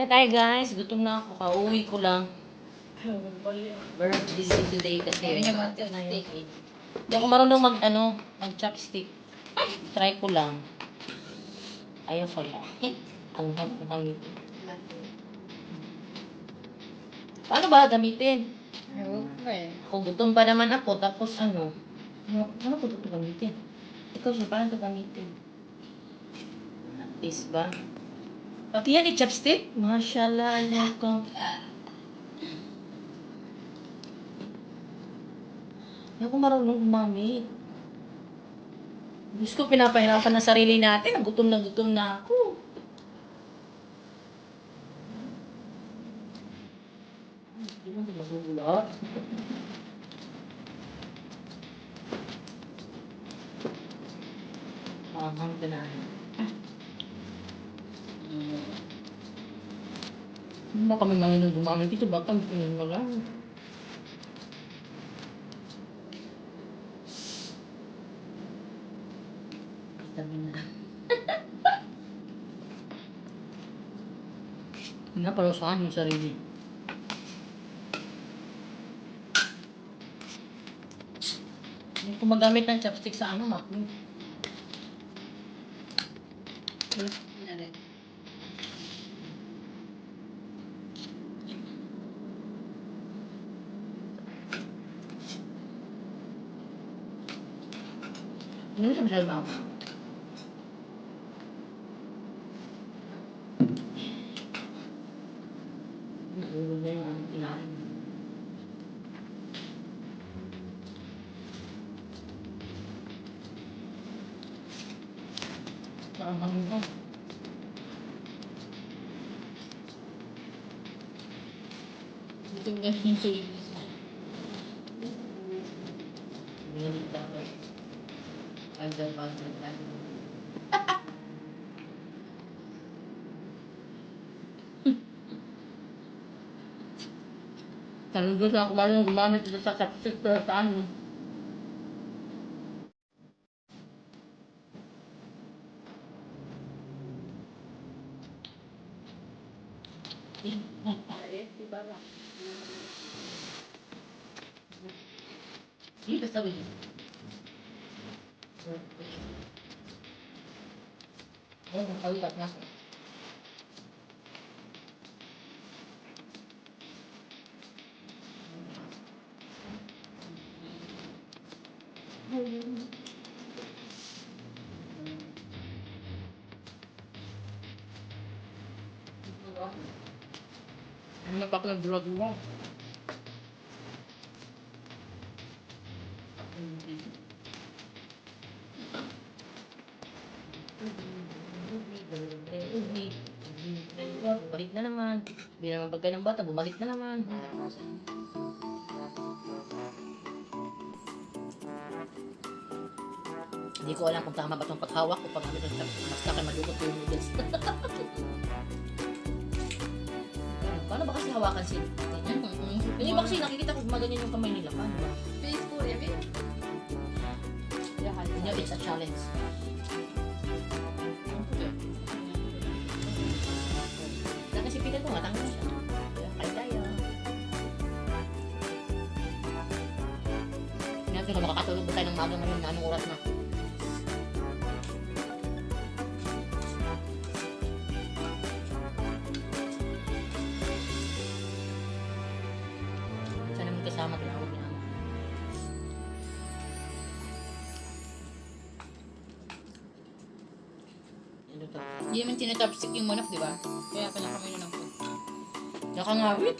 Kaya tayo guys, gutom na ako. Kauwi ko lang. Very busy today kasi. Hindi ako marunong mag-chopstick. Try ko lang. Ayaw ko lang. Ang paano ba gamitin? Kung gutom pa naman ako, tapos ano ko ito gamitin? Ikaw siya, paano ito gamitin? This ba? Pati yan i-chopstick? Mashallah, ano ko. Hindi ako marunong gumamit. Diyos ko, pinapahirapan na sarili natin. Gutom na ako. Hindi mo magugulat. Maanghang tinahin. Hindi ba kami mga gumamit dito? Baka hindi mo lang. Sabi na. Hindi na parusahan yung sarili. Hindi ko magamit ng chopstick sa Macdo. Ano siya masyal ba? Ulo na yung aming tinahin. Maanghang ito. Ito nga yung sarili sa Binalita ko. Agad-agad lang. Tanong doon sa ako marunong gumamit dito sa chopstick pero sa ano. Hindi ka sabi. Ay, nakalipat na ako. Ano na pa ako nag-vlog mo? Bumalik na naman. Hindi naman pagka ng bata, bumalik na naman. Hindi ko alam kung tama ba itong paghawak o pag-gamit ng chopstick. Basta kayo malukot yung noodles. Paano ba kasi hawakan sila? Hindi ba kasi nakikita ko gumaganyan yung kamay nila? Paano ba? Facebook, yabi. You know, it's a challenge. Nakasipitan ko nga, tanggal siya. Kaya tayo. Hindi natin kung makakatulog ba tayo ng maga ngayon na anong oras na. Sana naman kasama tinawag niya. Hindi naman tinatapstick yung manok, di ba? Kaya pala kami na ng food. Nakangawit.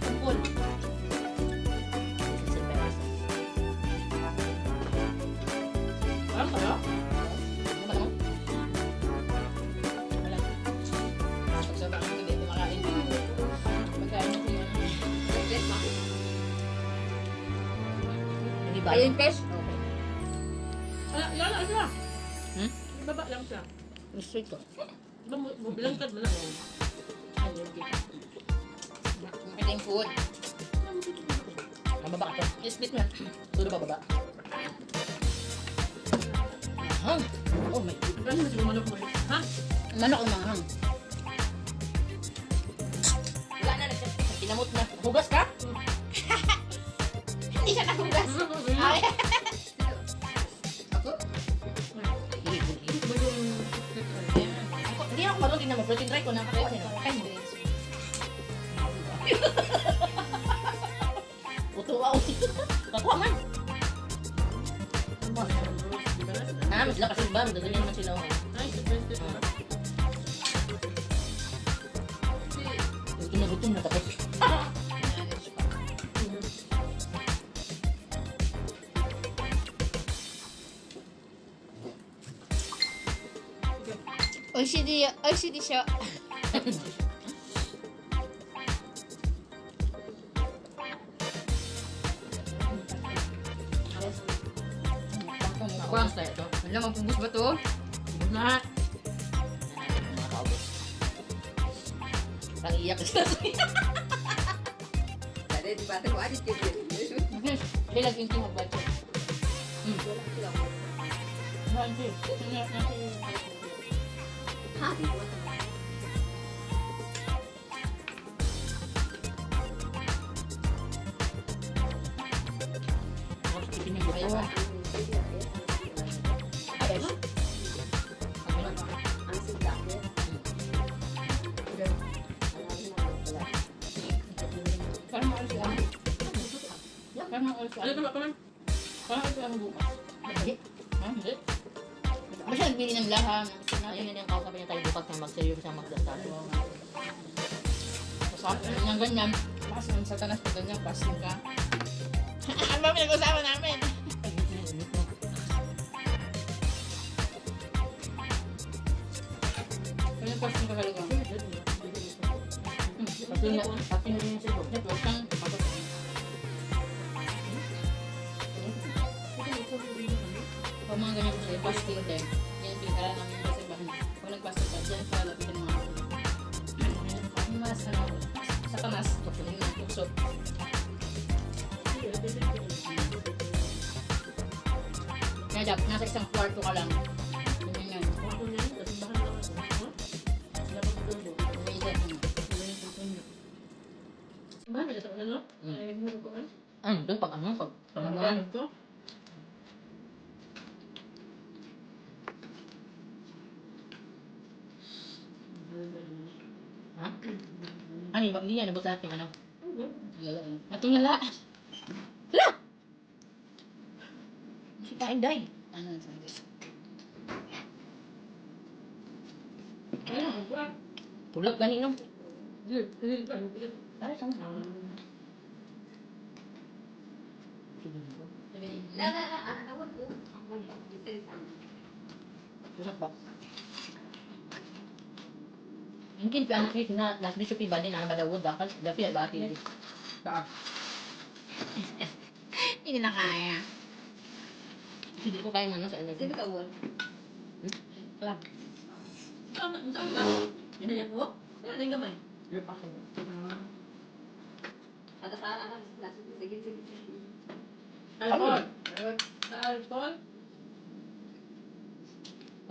Tungkol. Parang kaya? Ano ba naman? Wala. Pag sobrang ako hindi kumakain. Pagkain ko yun. Hindi ba? Ayun, Pesh. Okay. Straight ko. Bilangkad mo na. Ito yung food. Mababa ka to. Split mo yan. Tulo pa baba. Hang. Oh my God. Ano yung manok mo? Ha? Manok ang manghang. Wala na. Kinamot na. Hugas ka? Hindi siya nahugas. Ay. Ako? Hindi ako marunong tingnan mo. Protein try ko na. Kain mo. Utuwa. Kakuha man. Mas lakas yung bam. Ganyan naman sila. Gutom na gutom na tapos. OCD siya. Ako ang style ito. Alam, magpubus ba ito? Pubus na. Mga kaubos. Parang iyak siya. Tadi di bate ko adit kiti. Kaya nag-inti mag-bacho. Ha, di ko. Ayaw. Ang sigla ko. Parang maalis si Ami. Parang maalis si Ami. Parang maalis si Ami bukas. Hindi. Ha? Hindi? Ba siya nagbili ng laham? Ayun yun yung kausapin niya tayo bukas na mag-serve siya magdasal. Sabi niya ganyan. Mas ang satanas pag ganyan, pasing ka. Ano ba pinag-usapan namin? Ganyan pasing ka talaga. Pati na rin yung sa'yo. Huwag kang kapag. Pag mga ganyan kasi, fasting din. Yan pinag-aral namin kasi bahan. Pag nag-fasting ka, dyan para lapitan mga mas satanas. Yung tuksot. Kaya dapat nasa isang kwarto ka lang. Ganyan yan. Doon pag ano, pag ha? Ano yung hindi yan, nabot natin ano? Atong lala. Hala! Si Kain Day. Ano sa this? Tulog ganino. Ay, saan? Awak ko. Sarap ba? Mungkin piano kayo na last day siya bali na badawod dapat dapat bakit hindi. Hindi na kaya. Hindi ko kaya ano sa energy. Sino ka mo? Wala. Hindi ako. Ano yung gamay? Ada sa sige sige. Alcohol. Sa alcohol?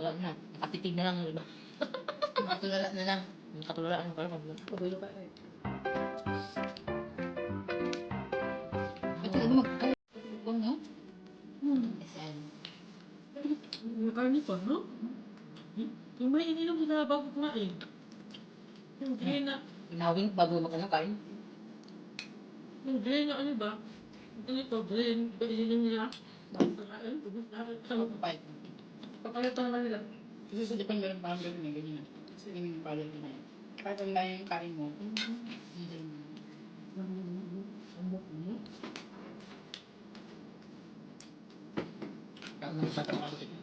Wala na. Nakatitig na lang yung iba. Makatulala na lang. Nakatulala ano kayo pag Pabulo pa eh. Ito na mag-alcohol no? SN. Karni pa, no? Yung may ininom na bago kumain. Hindi na, Inawing bago mag-ano kain. hindi na ano ba? Ganito, brain, ba ininom nila? Bago kumain, ubus na. Five. Papalitan naman nila. Kasi sa Japan meron parang ganun eh, ganyan. Kasi yung palad na yun. Kahit ang layo yung kain mo, hindi mo. Kaya may batang ako ito.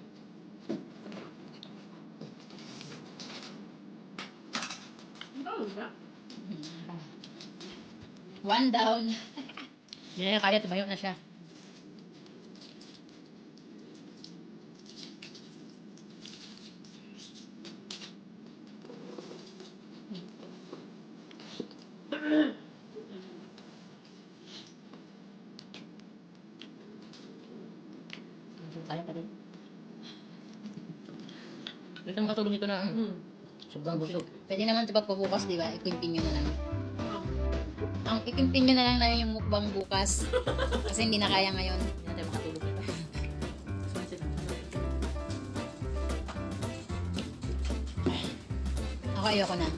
One down. Hindi na kaya, tumayo na siya. Kaya pa rin. Dito makatulong ito na. Sobrang busog. Pwede naman ito pagpabukas, di ba? I-continue na lang. Ang i-continue na lang namin yung mukbang bukas. Kasi hindi na kaya ngayon. Hindi na tayo makatulog ito. Ako ayoko na.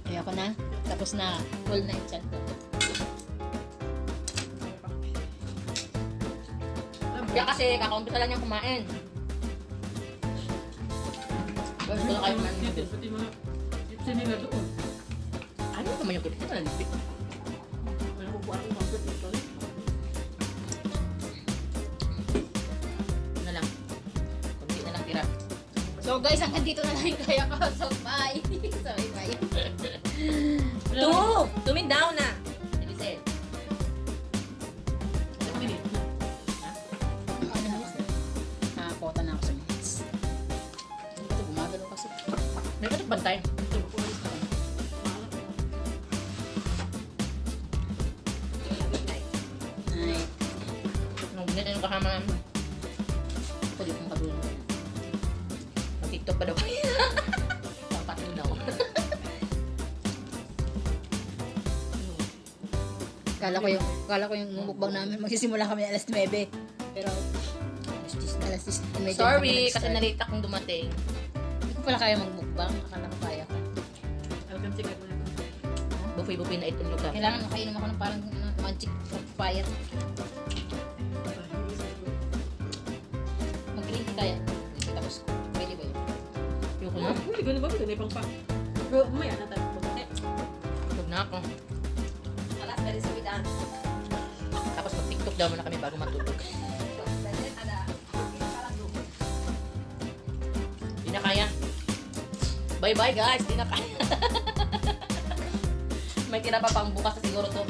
Ayoko na. Tapos na. Full na yung chat ko. Kaya kasi kakaunti lang niyang kumain. Gusto na kayo kumain dito. Pati mga chips nila doon. Ano naman yung kipit? Ito na lipit. May kukuha akong comfort dito. Ano lang. Kunti na lang tira. So guys, hanggang dito na lang yung kaya ko. So bye. So bye. Tumid down na. Elisel. Nakakota na ako sa minutes. Hindi ko gumagano kasi. May katok bantay. Ay, Nung ganyan yung kasama namin. pwede kong katulong. Mag-tiktok pa daw. Pampatin daw. Kala ko yung mukbang namin magsisimula kami alas 9. Pero alas 10 medyo Sorry, kami kasi nag-start. nalate akong dumating. Hindi ko pala kaya magmukbang. Akala ko kaya ko. Welcome to Gagawin. Buffet-buffet na itong lugar. Kailangan makainom ako ng parang magic payat. Mag-green tea kaya. Tapos pwede ba yun? Ayoko na. Hindi ko na ba? Hindi pang pa. Pero umaya na tayo. Tulog na ako. Alas dari sa bidang. Tapos mag-tiktok daw muna kami bago matulog. Dali, ada. Di na kaya. Bye-bye guys. Di na kaya. May tira pa pang bukas na siguro to.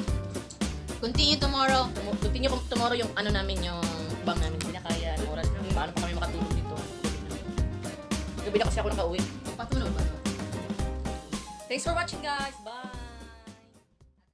Continue tomorrow. Continue ko tomorrow yung ano namin, yung bang namin. Hindi na kaya. Ang oras. Paano pa kami makatulog dito? Gabi na kasi ako nakauwi. Patulog ba? Thanks for watching guys. Bye!